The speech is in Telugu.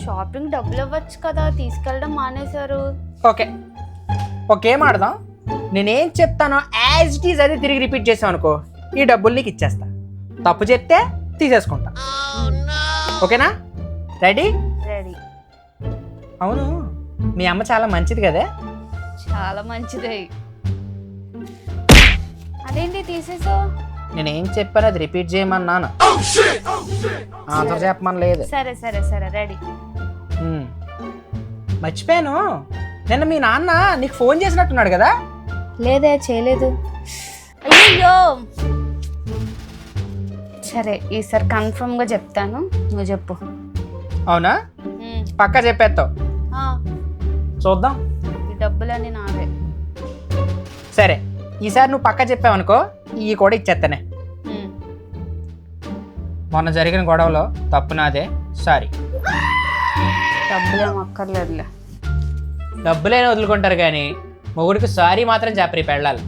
షాపింగ్ డబ్బులు ఇవ్వచ్చు కదా, తీసుకెళ్ళడం మానేశారు. ఓకే ఆడదాం. నేనేం చెప్తానో యాజ్ ఇట్ ఈజ్ అది తిరిగి రిపీట్ చేసావు అనుకో, ఈ డబ్బులు నీకు ఇచ్చేస్తా. తప్పు చెప్తే తీసేసుకుంటా. ఓకేనా? రెడీ? రెడీ. అవును, మీ అమ్మ చాలా మంచిది కదే. చాలా మంచిది. అదేంటి తీసేసావు? నేనేం చెప్పాను అది రిపీట్ చేయమన్నాను, ఆన్సర్ చెప్పమని లేదు. సరే సరే సరే రెడీ. మర్చిపోయాను, నిన్న మీ నాన్న నీకు ఫోన్ చేసినట్టున్నాడు కదా. లేదే, చేయలేదు. అయ్యో సరే, ఈసారి కన్ఫర్మ్గా చెప్తాను, నువ్వు చెప్పు. అవునా? పక్కా చెప్పేస్తావు? చూద్దాం. ఈ డబ్బులన్నీ నావే. సరే, ఈసారి నువ్వు పక్కా చెప్పావనుకో, ఇవి కూడా ఇచ్చేస్తానే. మొన్న జరిగిన గొడవలో తప్పు నాదే, సారీ. డబ్బులేం అక్కర్లేదులే. డబ్బులైనా వదులుకుంటారు కానీ మొగుడికి సారీ మాత్రం చెప్పరు పెళ్ళాలి.